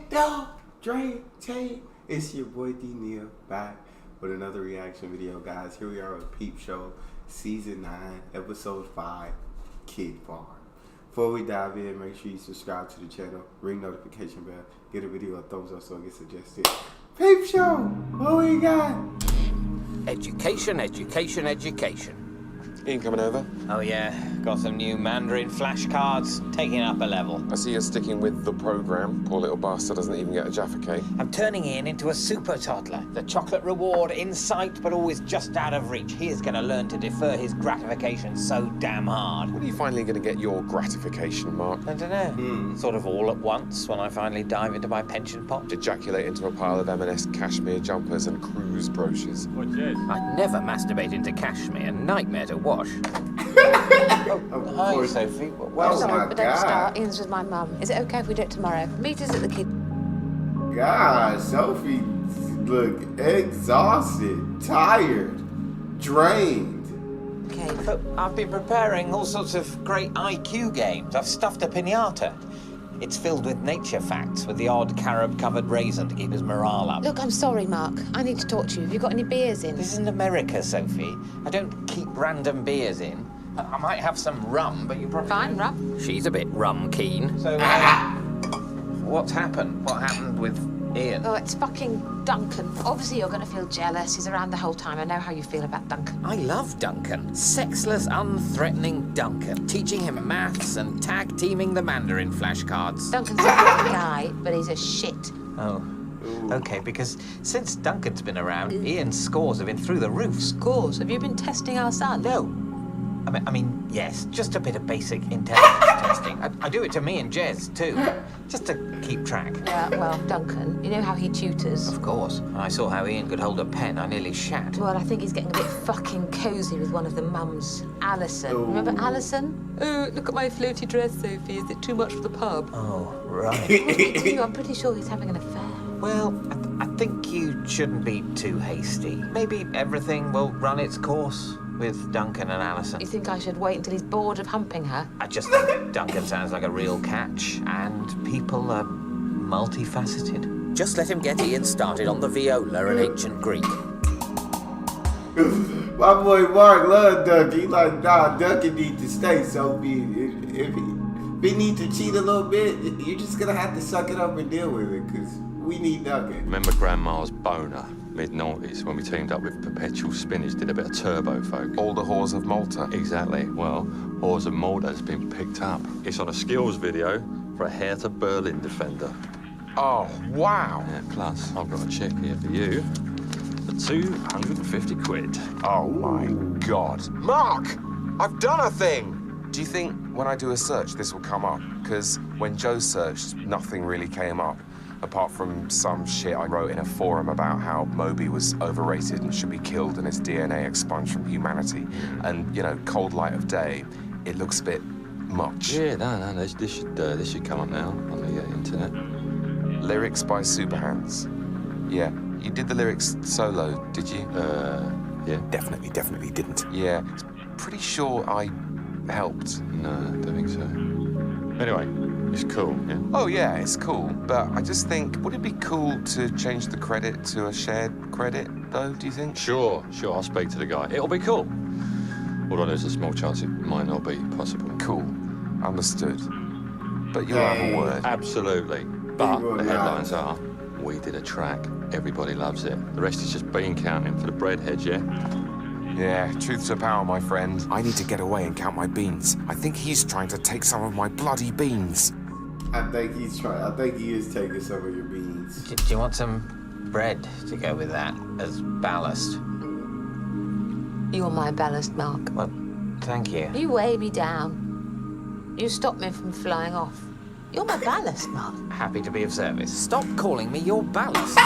Don't drink tea. It's your boy D Neil back with another reaction video, guys. Here we are with Peep Show Season 9, Episode 5, Kid Farm. Before we dive in, make sure you subscribe to the channel, ring notification bell, give the video a thumbs up so it gets suggested. Peep Show, what we got? Education, education, education. Ian coming over? Oh yeah, got some new Mandarin flashcards, taking up a level. I see you're sticking with the program. Poor little bastard doesn't even get a Jaffa cake. I'm turning Ian into a super toddler. The chocolate reward in sight, but always just out of reach. He is going to learn to defer his gratification so damn hard. When are you finally going to get your gratification, Mark? I don't know. Sort of all at once when I finally dive into my pension pot. Ejaculate into a pile of M&S cashmere jumpers and cruise brochures. What's this? I'd never masturbate into cashmere. Nightmare to wash. Hi, Sophie. Oh Sorry, my but don't God. start. Ian's with my mum. Is it okay if we do it tomorrow? Meet us at the kid. God, Sophie look exhausted, tired, drained. Okay. But I've been preparing all sorts of great IQ games. I've stuffed a pinata. It's filled with nature facts with the odd carob-covered raisin to keep his morale up. Look, I'm sorry, Mark. I need to talk to you. Have you got any beers in? This isn't America, Sophie. I don't keep random beers in. I might have some rum, but you probably... Fine, rum. She's a bit rum keen. So, what's happened? What happened with Ian? Oh, it's fucking Duncan. Obviously, you're going to feel jealous. He's around the whole time. I know how you feel about Duncan. I love Duncan. Sexless, unthreatening Duncan. Teaching him maths and tag-teaming the Mandarin flashcards. Duncan's a good guy, but he's a shit. Oh. Okay, because since Duncan's been around, Ian's scores have been through the roof. Scores? Have you been testing our son? No. I mean, yes, just a bit of basic intelligence testing. I do it to me and Jez, too, just to keep track. Yeah, well, Duncan, you know how he tutors? Of course. When I saw how Ian could hold a pen, I nearly shat. Well, I think he's getting a bit fucking cosy with one of the mums. Alison. Remember Alison? Oh, look at my floaty dress, Sophie. Is it too much for the pub? Oh, right. I'm pretty sure he's having an affair. Well, I think you shouldn't be too hasty. Maybe everything will run its course with Duncan and Alison. You think I should wait until he's bored of humping her? I just think Duncan sounds like a real catch, and people are multifaceted. Just let him get Ian started on the viola and ancient Greek. My boy Mark love Duncan. He like, nah, Duncan need to stay, Sophie. If he need to cheat a little bit, you're just gonna have to suck it up and deal with it, because we need Duncan. Remember Grandma's boner, mid-noughties, when we teamed up with Perpetual Spinach, did a bit of turbo folk? All the whores of Malta. Exactly. Well, Whores of Malta has been picked up. It's on a skills video for a Hair to Berlin defender. Oh, wow. Yeah, plus, I've got a check here for you for 250 quid. Oh, my God. Mark! I've done a thing! Do you think when I do a search, this will come up? Because when Joe searched, nothing really came up. Apart from some shit I wrote in a forum about how Moby was overrated and should be killed and his DNA expunged from humanity. And, you know, cold light of day, it looks a bit much. Yeah, no, this should come up now on the internet. Lyrics by Superhands. Yeah, you did the lyrics solo, did you? Yeah. Definitely didn't. Yeah, pretty sure I helped. No, I don't think so. Anyway, it's cool, yeah? Oh, yeah, it's cool, but I just think, would it be cool to change the credit to a shared credit, though, do you think? Sure, I'll speak to the guy. It'll be cool. Although there's a small chance it might not be possible. Cool, understood. But you'll have a word. Absolutely. But the headlines are, we did a track, everybody loves it. The rest is just bean counting for the breadheads, yeah? Yeah, truth to power, my friend. I need to get away and count my beans. I think he's trying to take some of my bloody beans. I think he is taking some of your beans. Do you want some bread to go with that as ballast? You're my ballast, Mark. Well, thank you. You weigh me down. You stop me from flying off. You're my ballast, Mark. Happy to be of service. Stop calling me your ballast.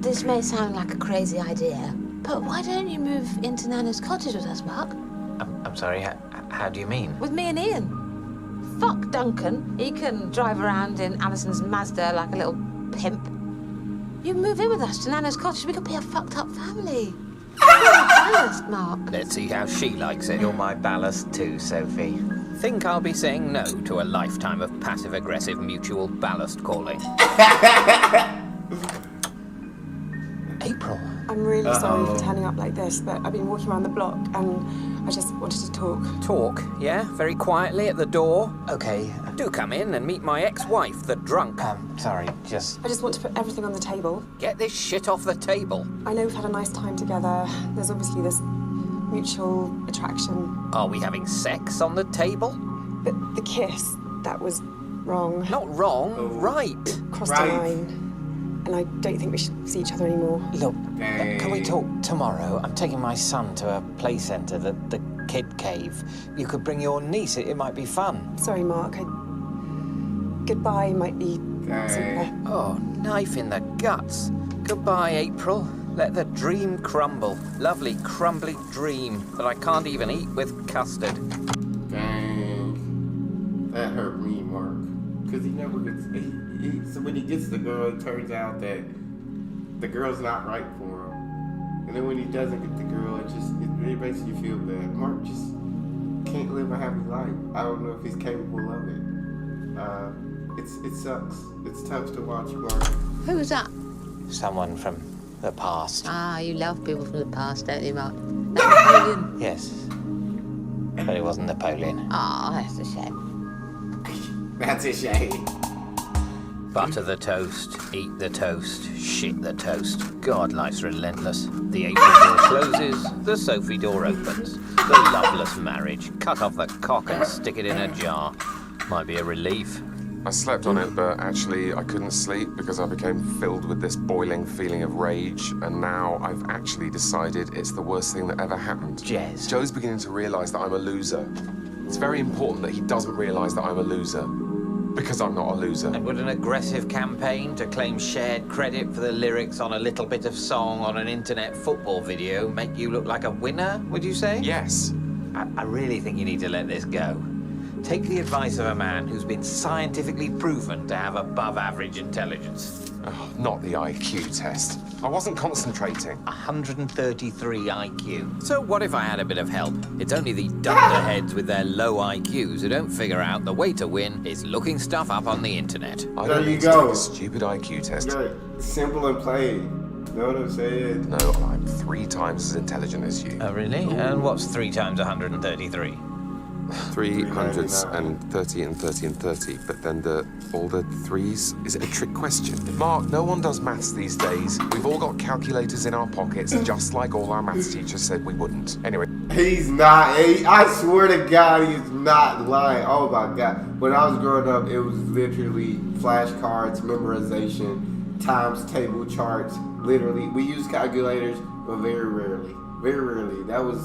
This may sound like a crazy idea, but why don't you move into Nana's cottage with us, Mark? I'm sorry, how do you mean? With me and Ian. Fuck Duncan. He can drive around in Alison's Mazda like a little pimp. You move in with us to Nana's cottage, we could be a fucked up family. You're my ballast, Mark. Let's see how she likes it. You're my ballast too, Sophie. think I'll be saying no to a lifetime of passive-aggressive mutual ballast calling. April. I'm really sorry for turning up like this, but I've been walking around the block and I just wanted to talk. Talk, yeah? Very quietly at the door? Okay. Do come in and meet my ex-wife, the drunk. Sorry, I just want to put everything on the table. Get this shit off the table. I know we've had a nice time together. There's obviously this mutual attraction. Are we having sex on the table? But the kiss, that was wrong. Not wrong, right. Crossed the line. And I don't think we should see each other anymore. Look, can we talk tomorrow? I'm taking my son to a play centre, the Kid Cave. You could bring your niece, it might be fun. Sorry, Mark. Goodbye might be simpler. Oh, knife in the guts. Goodbye, April. Let the dream crumble. Lovely, crumbly dream that I can't even eat with custard. Dang. That hurt me, Mark. Because he never gets... So when he gets the girl, it turns out that the girl's not right for him. And then when he doesn't get the girl, it makes you feel bad. Mark just can't live a happy life. I don't know if he's capable of it. It sucks. It's tough to watch, Mark. Who was that? Someone from the past. Ah, you love people from the past, don't you, Mark? Napoleon. Yes. But it wasn't Napoleon. Ah, that's a shame. That's a shame. Butter the toast, eat the toast, shit the toast. God, life's relentless. The April door closes, the Sophie door opens. The loveless marriage. Cut off the cock and stick it in a jar. Might be a relief. I slept on it, but actually I couldn't sleep because I became filled with this boiling feeling of rage, and now I've actually decided it's the worst thing that ever happened. Jez. Joe's beginning to realise that I'm a loser. It's very important that he doesn't realise that I'm a loser. Because I'm not a loser. And would an aggressive campaign to claim shared credit for the lyrics on a little bit of song on an internet football video make you look like a winner, would you say? Yes. I really think you need to let this go. Take the advice of a man who's been scientifically proven to have above-average intelligence. Oh, not the IQ test. I wasn't concentrating. 133 IQ. So what if I had a bit of help? It's only the dunderheads with their low IQs who don't figure out the way to win is looking stuff up on the internet. I There don't you need to go. take a stupid IQ test. Good. Simple and plain. Know what I'm saying? No, I'm 3 times as intelligent as you. Oh, really? And what's 3 times 133? 330 and 30 and 30, but then all the threes? Is it a trick question? Mark, no one does maths these days. We've all got calculators in our pockets, just like all our maths teachers said we wouldn't. Anyway. He's not. I swear to God, he's not lying. Oh my God. When I was growing up, it was literally flashcards, memorization, times table charts. Literally, we used calculators, but very rarely. Very rarely. That was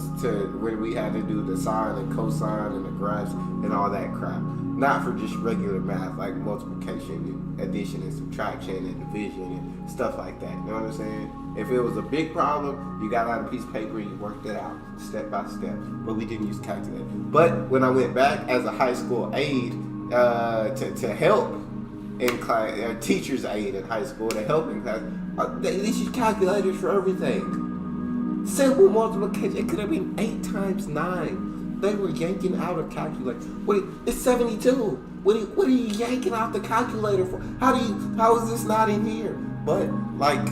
when we had to do the sine and cosine and the graphs and all that crap. Not for just regular math, like multiplication and addition and subtraction and division and stuff like that. You know what I'm saying? If it was a big problem, you got out a piece of paper and you worked it out step by step. But we didn't use calculator. But when I went back as a high school aide to help in class, teacher's aide in high school to help in class, they use calculators for everything. Simple multiplication. It could have been 8 times 9. They were yanking out a calculator. It's 72. What are you yanking out the calculator for? How is this not in here? But like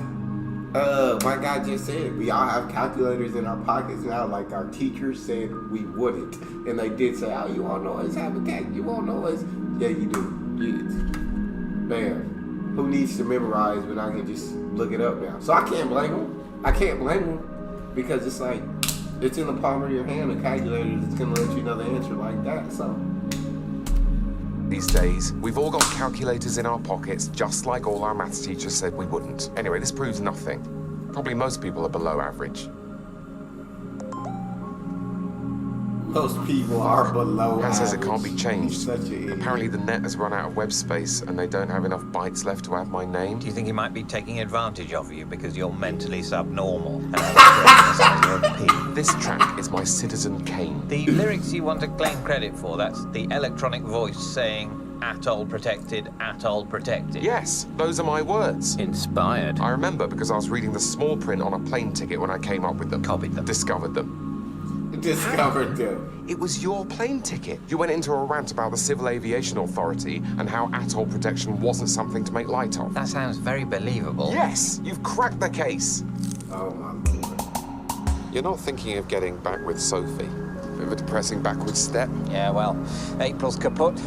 my guy just said, we all have calculators in our pockets now. Like our teachers said we wouldn't, and they did say, "Oh, you won't always have a calculator. You won't always." Yeah, you do. Man, who needs to memorize when I can just look it up now? So I can't blame them. Because it's like, it's in the palm of your hand, a calculator that's gonna let you know the answer like that, so. These days, we've all got calculators in our pockets, just like all our maths teachers said we wouldn't. Anyway, this proves nothing. Probably most people are below average. Most people are below Han says it average. can't be changed. He's such an idiot. Apparently the net has run out of web space and they don't have enough bytes left to add my name. Do you think he might be taking advantage of you because you're mentally subnormal? And you're a Peep? This track is my Citizen Kane. The lyrics you want to claim credit for, that's the electronic voice saying, atoll protected, atoll protected. Yes, those are my words. Inspired. I remember because I was reading the small print on a plane ticket when I came up with them. Copied them. Discovered them. discovered them? It was your plane ticket. You went into a rant about the Civil Aviation Authority and how atoll protection wasn't something to make light of. That sounds very believable. Yes, you've cracked the case. Oh my lord. You're not thinking of getting back with Sophie. Bit of a depressing backward step. Yeah, well, April's kaput.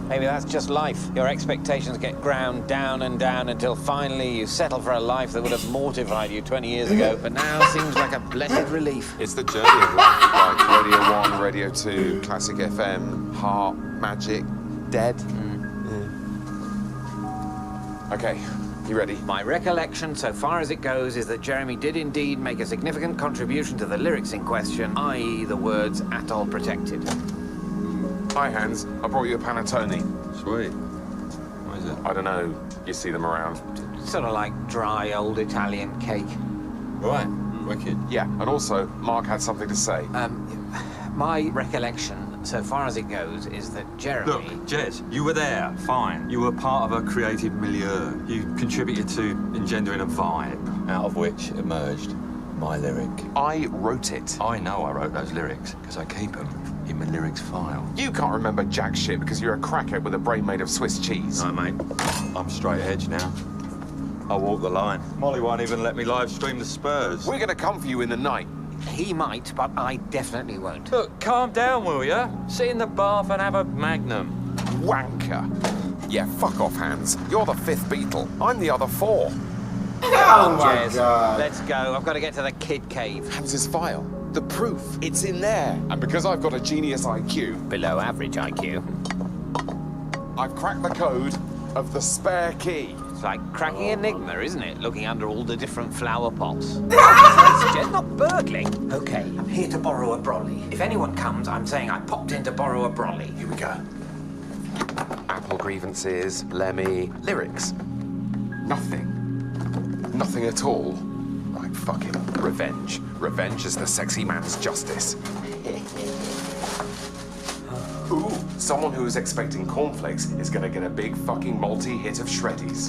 Maybe that's just life. Your expectations get ground down and down until finally you settle for a life that would have mortified you 20 years ago, but now seems like a blessed relief. It's the journey of life, like Radio 1, Radio 2, Classic FM, Heart, Magic, Dead. Okay, you ready? My recollection, so far as it goes, is that Jeremy did indeed make a significant contribution to the lyrics in question, i.e. the words atoll protected. Hi, Hans. I brought you a panettone. Sweet. What is it? I don't know. You see them around. Sort of like dry old Italian cake. Right. Wicked. Yeah, and also, Mark had something to say. My recollection, so far as it goes, is that Jeremy... Look, Jez, you were there, fine. You were part of a creative milieu. You contributed to engendering a vibe, out of which emerged my lyric. I wrote it. I know I wrote those lyrics, because I keep them in my lyrics file. You can't remember jack shit because you're a crackhead with a brain made of Swiss cheese. No, mate. I'm straight edge now. I walk the line. Molly won't even let me live stream the Spurs. We're gonna come for you in the night. He might, but I definitely won't. Look, calm down, will ya? Sit in the bath and have a Magnum. Wanker. Yeah, fuck off, Hans. You're the fifth Beatle. I'm the other four. Oh my Jez, god. let's go. I've got to get to the kid cave. Hans's file. The proof. It's in there. And because I've got a genius IQ, Below average IQ. I've cracked the code of the spare key. It's like cracking Enigma, isn't it? Looking under all the different flower pots. Jez, not burgling. Okay, I'm here to borrow a brolly. If anyone comes, I'm saying I popped in to borrow a brolly. Here we go. Apple grievances, Lemmy, lyrics. Nothing. Nothing at all. Like fucking revenge. Revenge is the sexy man's justice. Ooh, someone who is expecting cornflakes is gonna get a big fucking multi hit of shreddies.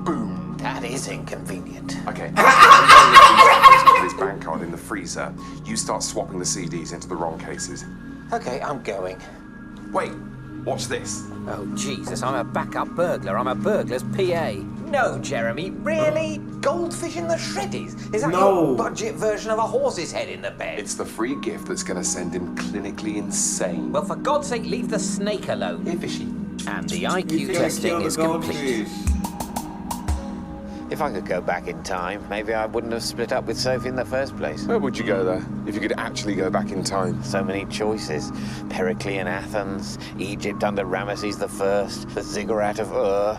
Boom. That is inconvenient. Okay. Put his bank card in the freezer. You start swapping the CDs into the wrong cases. Okay, I'm going. Wait, watch this. Oh, Jesus, I'm a backup burglar. I'm a burglar's PA. No, Jeremy, really? Goldfish in the shreddies? Is that No. your budget version of a horse's head in the bed? It's the free gift that's gonna send him clinically insane. Well, for God's sake, leave the snake alone. Here, fishy. And the He's IQ gonna testing kill the is complete. goldfish. If I could go back in time, maybe I wouldn't have split up with Sophie in the first place. Where would you go there if you could actually go back in time? So many choices. Periclean Athens, Egypt under Ramesses I, the ziggurat of Ur.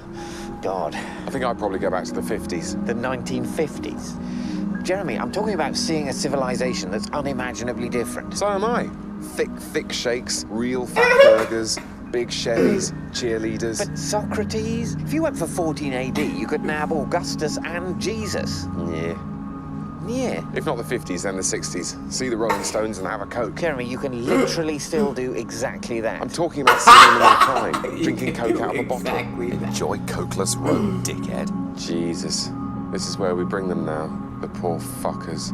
God, I think I'd probably go back to the 50s. the 1950s. Jeremy, I'm talking about seeing a civilization that's unimaginably different. So am I. Thick shakes, real fat burgers, big Chevys, cheerleaders. But Socrates? If you went for 14 AD, you could nab Augustus and Jesus. Yeah. Yeah. If not the 50s, then the 60s. See the Rolling Stones and have a Coke. Jeremy, you can literally still do exactly that. I'm talking about seeing them all the time. Drinking Coke out of a bottle. Exactly that. Enjoy Cokeless Road, dickhead. Jesus. This is where we bring them now. The poor fuckers.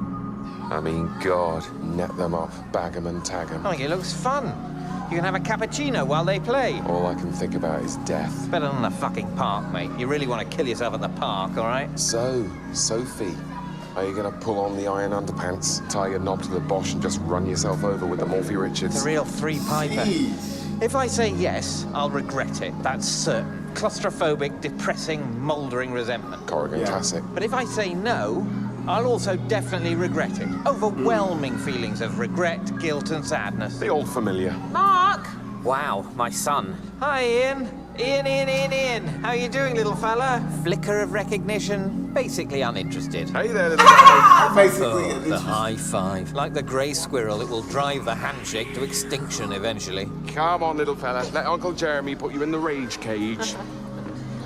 I mean, God. Net them up, bag them and tag them. I think it looks fun. You can have a cappuccino while they play. All I can think about is death. Better than the fucking park, mate. You really want to kill yourself at the park, all right? So, Sophie, are you gonna pull on the iron underpants, tie your knob to the Bosch and just run yourself over with the Morphy Richards? It's a real three-piper. Jeez. If I say yes, I'll regret it. That's certain. Claustrophobic, depressing, mouldering resentment. Corrigan Yeah. classic. But if I say no, I'll also definitely regret it. Overwhelming feelings of regret, guilt, and sadness. The old familiar. Mark! Wow, my son. Hi, Ian. Ian. How you doing, little fella? Flicker of recognition. Basically uninterested. Hey there, little guy. Basically, Oh, the high five. Like the grey squirrel, it will drive the handshake to extinction eventually. Come on, little fella. Let Uncle Jeremy put you in the rage cage.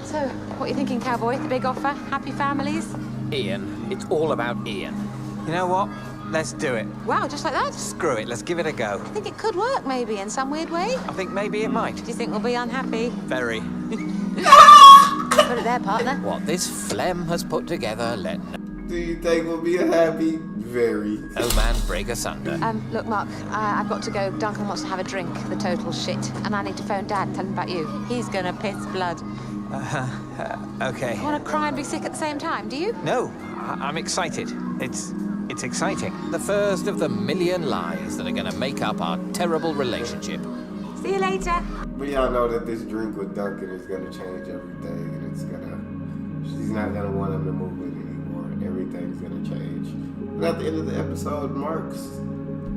So, what are you thinking, cowboy? The big offer? Happy families? Ian, it's all about Ian. You know what? Let's do it. Wow, just like that? Screw it, let's give it a go. I think it could work, maybe, in some weird way. I think maybe it might. Do you think we'll be unhappy? Very. Put it there, partner. What this phlegm has put together, let Do you think we'll be happy? Very. Oh man, break asunder. Look, Mark, I've got to go. Duncan wants to have a drink, the total shit. And I need to phone Dad, tell him about you. He's gonna piss blood. Okay. Want to cry and be sick at the same time, do you? No, I'm excited. It's exciting. The first of the million lies that are gonna make up our terrible relationship. See you later. But y'all know that this drink with Duncan is gonna change everything, and she's not gonna want him to move it anymore, and everything's gonna change. And at the end of the episode, Mark's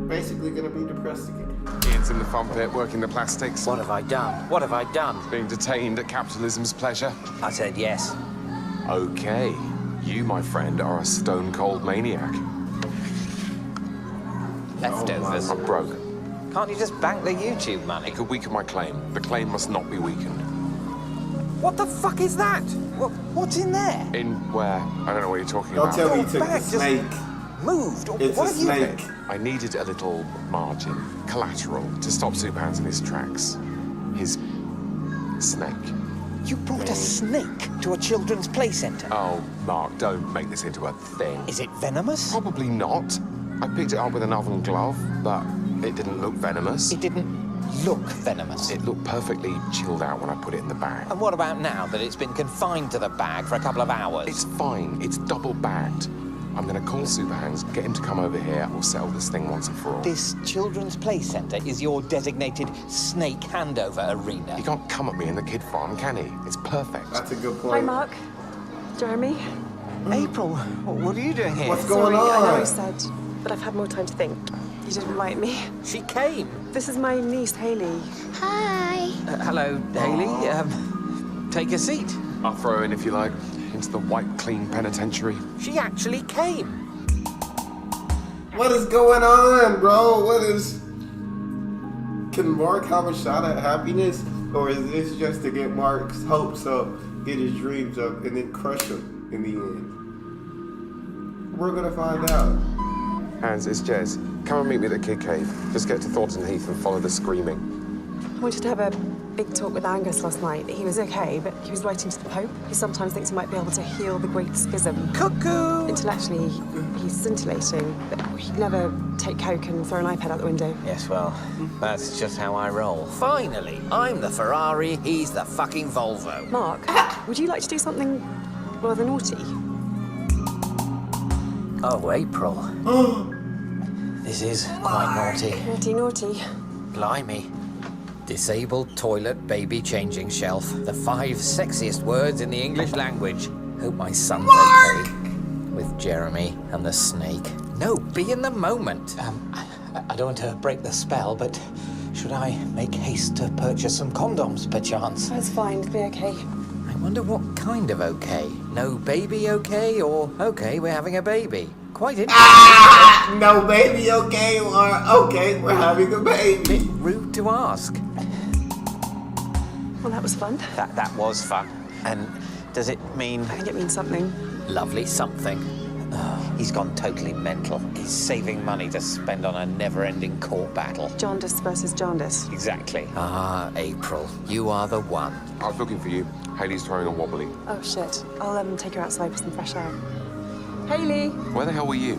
basically gonna be depressed again. Ian's in the fun pit working the plastics. What have I done? What have I done? Being detained at capitalism's pleasure. I said yes. Okay. You, my friend, are a stone-cold maniac. Leftovers. I'm broke. Can't you just bank the YouTube money? It could weaken my claim. The claim must not be weakened. What the fuck is that? What's in there? In where? I don't know what you're talking Don't about. tell me you took the Back, just snake. Moved. It's What a have you snake. been? I needed a little margin, collateral, to stop Zupan's in his tracks. His snake. You brought a snake to a children's play centre. Oh, Mark, don't make this into a thing. Is it venomous? Probably not. I picked it up with an oven glove, but it didn't look venomous. It didn't look venomous. It looked perfectly chilled out when I put it in the bag. And what about now that it's been confined to the bag for a couple of hours? It's fine. It's double bagged. I'm gonna call Superhands, get him to come over here. We'll settle this thing once and for all. This children's play centre is your designated snake handover arena. He can't come at me in the kid farm, can he? It's perfect. That's a good Hi, point. Mark. Jeremy. April, what are you doing here? What's going Sorry, I know I on? said, but I've had more time to think. You didn't like me. She came. This is my niece, Hayley. Hi. Hello, Hayley. Take a seat. I'll throw her in if you like, into the white, clean penitentiary. She actually came. What is going on, bro? Can Mark have a shot at happiness? Or is this just to get Mark's hopes up, get his dreams up, and then crush him in the end? We're gonna find out. Hands, it's Jez. Come and meet me at the kid cave. Just get to Thornton Heath and follow the screaming. I wanted to have a big talk with Angus last night. He was okay, but he was writing to the Pope. He sometimes thinks he might be able to heal the Great Schism. Cuckoo! Intellectually, he's scintillating, but he'd never take coke and throw an iPad out the window. Yes, well, that's just how I roll. Finally, I'm the Ferrari, he's the fucking Volvo. Mark, would you like to do something rather naughty? Oh, April. This is quite naughty. Naughty, naughty. Blimey. Disabled toilet baby changing shelf. The 5 sexiest words in the English language. Hope my son's okay. With Jeremy and the snake. No, be in the moment. I don't want to break the spell, but should I make haste to purchase some condoms, perchance? That's fine, it'll be okay. I wonder what kind of okay. No baby okay, or okay, we're having a baby. Quite interesting. No baby, okay, or okay, we're having a baby. Bit rude to ask. Well, that was fun. That was fun. And does it mean... I think it means something. Lovely something. He's gone totally mental. He's saving money to spend on a never-ending court battle. Jaundice versus jaundice. Exactly. Ah, April, you are the one. I was looking for you. Hayley's throwing a wobbly. Oh, shit. I'll take her outside for some fresh air. Hayley! Where the hell were you?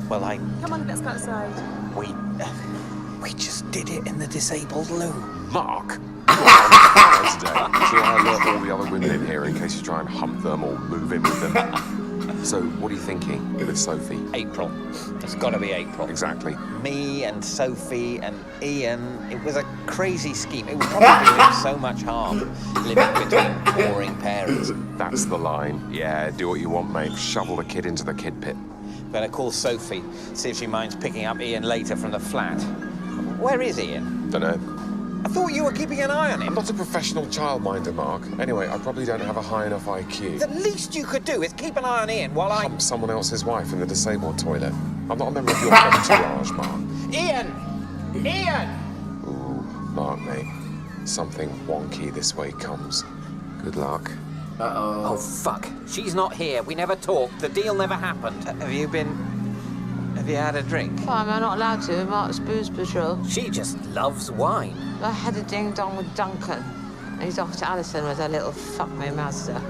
Well, Come on, let's go outside. we just did it in the disabled loo. Mark! Today, so I alert all the other women in here in case you try and hump them or move in with them. So, what are you thinking with Sophie? April. It's got to be April. Exactly. Me and Sophie and Ian. It was a crazy scheme. It would probably do him so much harm living between warring parents. That's the line. Yeah, do what you want, mate. Shovel the kid into the kid pit. Better call Sophie, see if she minds picking up Ian later from the flat. Where is Ian? Dunno. I thought you were keeping an eye on him. I'm not a professional childminder, Mark. Anyway, I probably don't have a high enough IQ. The least you could do is keep an eye on Ian while I... Hump someone else's wife in the disabled toilet. I'm not a member of your entourage, Mark. Ian! Ian! Ooh, Mark, mate. Something wonky this way comes. Good luck. Uh-oh. Oh, fuck. She's not here. We never talked. The deal never happened. Have you had a drink? Why am I not allowed to? Mark's booze patrol. She just loves wine. I had a ding-dong with Duncan. He's off to Alison with her little fuck-me Mazda.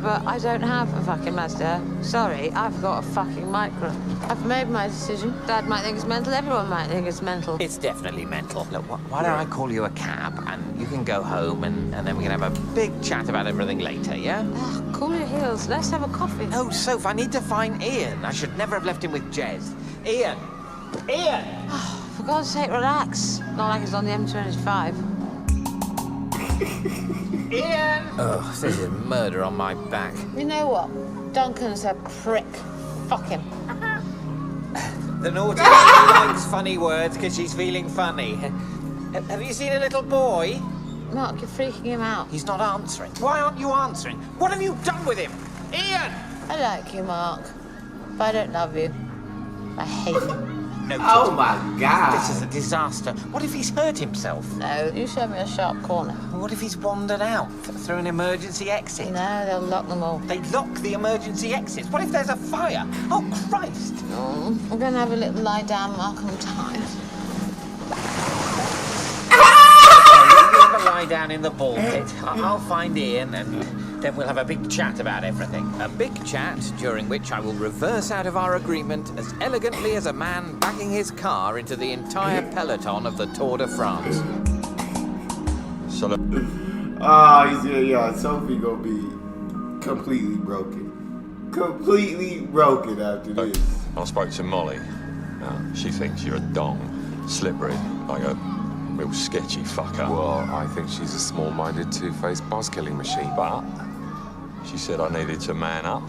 But I don't have a fucking Mazda. Sorry, I've got a fucking Micro. I've made my decision. Dad might think it's mental, everyone might think it's mental. It's definitely mental. Look, why don't I call you a cab and you can go home and then we can have a big chat about everything later, yeah? Ugh, cool your heels, let's have a coffee. No, Soph, I need to find Ian. I should never have left him with Jez. Ian! Ian! For God's sake, relax. Not like it's on the M25. Ian! Oh, this is murder on my back. You know what? Duncan's a prick. Fuck him. The naughty lady likes funny words because she's feeling funny. Have you seen a little boy? Mark, you're freaking him out. He's not answering. Why aren't you answering? What have you done with him? Ian! I like you, Mark. But I don't love you. I hate you. No, Oh my God. This is a disaster. What if he's hurt himself? No, you show me a sharp corner. What if he's wandered out through an emergency exit? No, they'll lock them all. They lock the emergency exits. What if there's a fire? Oh, Christ! Oh, I'm going to have a little lie down, Mark. I'm tired. You have a lie down in the ball pit. I'll find Ian and then we'll have a big chat about everything. A big chat during which I will reverse out of our agreement as elegantly as a man backing his car into the entire peloton of the Tour de France. So look, Sophie gonna be completely broken. Completely broken after this. I spoke to Molly. She thinks you're a dong, slippery, like a real sketchy fucker. Well, I think she's a small-minded, two-faced boss-killing machine. But she said I needed to man up,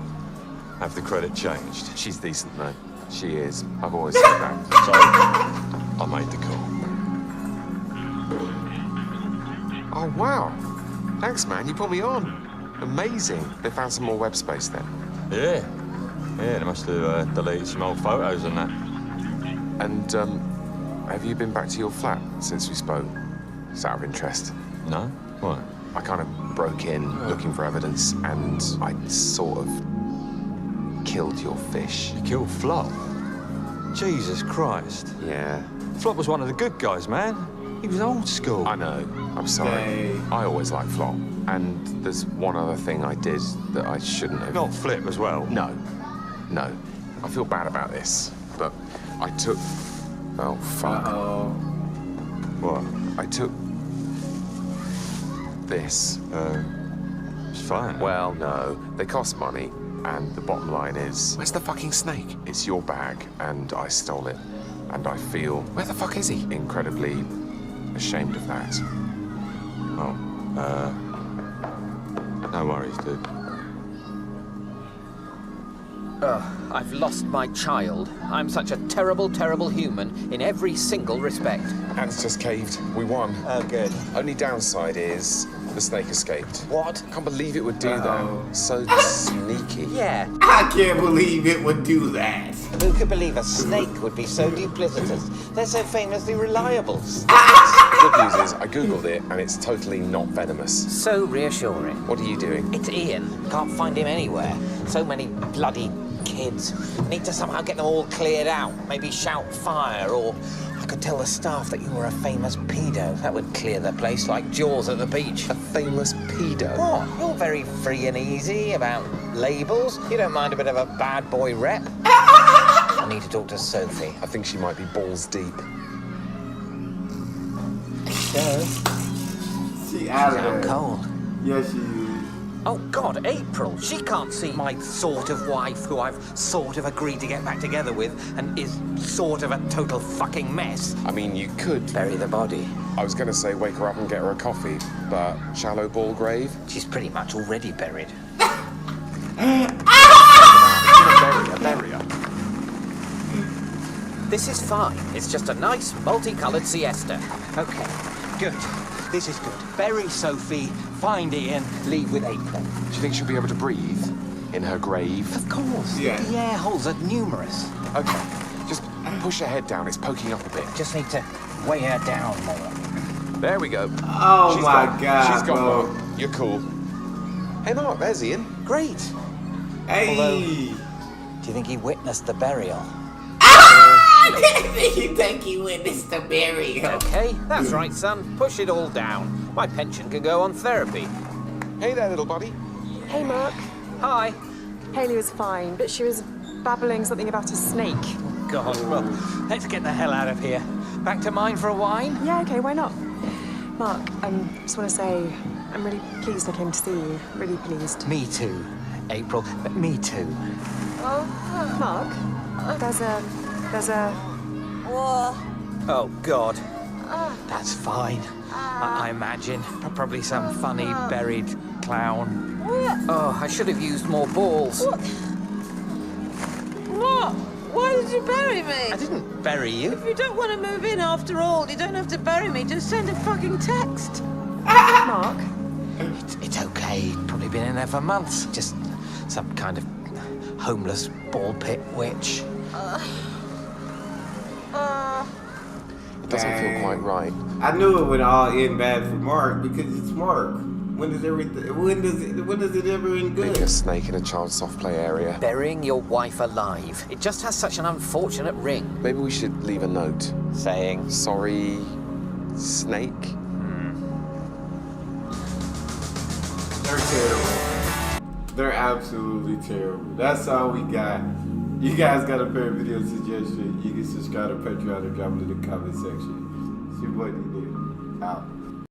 have the credit changed. She's decent, though. She is. I've always said that. So I made the call. Oh, wow. Thanks, man. You put me on. Amazing. They found some more web space then. Yeah, they must have deleted some old photos and that. And, have you been back to your flat since we spoke? It's out of interest. No? What? I kind of broke in looking for evidence, and I sort of killed your fish. You killed Flop? Jesus Christ. Yeah, Flop was one of the good guys, man. He was old school. I know. I'm sorry. Hey. I always like Flop. And there's one other thing I did that I shouldn't have. Not Flip as well. No. I feel bad about this, but I took... Oh, fuck. Uh-oh. What? I took... this. It's fine. Well, no. They cost money, and the bottom line is... Where's the fucking snake? It's your bag, and I stole it. And I feel... Where the fuck is he? Incredibly ashamed of that. No worries, dude. I've lost my child. I'm such a terrible, terrible human in every single respect. Ants just caved. We won. Oh, good. Only downside is the snake escaped. What? Can't believe it would do that. So sneaky. Yeah. I can't believe it would do that. Who could believe a snake would be so duplicitous? They're so famously reliable. Good news is, I googled it, and it's totally not venomous. So reassuring. What are you doing? It's Ian. Can't find him anywhere. So many bloody kids. Need to somehow get them all cleared out. Maybe shout fire, or I could tell the staff that you were a famous pedo. That would clear the place like Jaws at the beach. A famous pedo? What? You're very free and easy about labels. You don't mind a bit of a bad boy rep. I need to talk to Sophie. I think she might be balls deep. She out of I'm there. cold. Yeah, she is. Oh, God, April. She can't see my sort of wife who I've sort of agreed to get back together with and is sort of a total fucking mess. I mean, you could. Bury the body. I was going to say wake her up and get her a coffee, but shallow ball grave? She's pretty much already buried. Bury her. This is fine. It's just a nice, multicolored siesta. Okay, good. This is good. Bury Sophie, find Ian, leave with April. Do you think she'll be able to breathe in her grave? Of course. Yeah. The air holes are numerous. Okay, just push her head down. It's poking up a bit. Just need to weigh her down more. There we go. Oh She's my gone. God, She's gone, bro. Mark. You're cool. Hey, Mark, there's Ian. Great. Hey. Do you think he witnessed the burial? You think he witnessed the burial? Okay, that's right, son. Push it all down. My pension can go on therapy. Hey there, little buddy. Hey, Mark. Hi. Haley was fine, but she was babbling something about a snake. God, well, let's get the hell out of here. Back to mine for a wine? Yeah, okay, why not? Mark, just want to say I'm really pleased I came to see you. Really pleased. Me too, April. Me too. Mark, there's a... Oh, God. That's fine. I imagine. Probably some funny buried clown. Oh, I should have used more balls. What? Why did you bury me? I didn't bury you. If you don't want to move in after all, you don't have to bury me. Just send a fucking text. Mark? It's okay. Probably been in there for months. Just some kind of homeless ball pit witch. It doesn't feel quite right. I knew it would all end bad for Mark because it's Mark. When does it ever end good? Being a snake in a child's soft play area. Burying your wife alive. It just has such an unfortunate ring. Maybe we should leave a note. Saying, Sorry, snake. They're terrible. They're absolutely terrible. That's all we got. You guys got a favorite video suggestion, you can subscribe to Patreon or drop it in the comment section. It's your boy D-Neil. Out.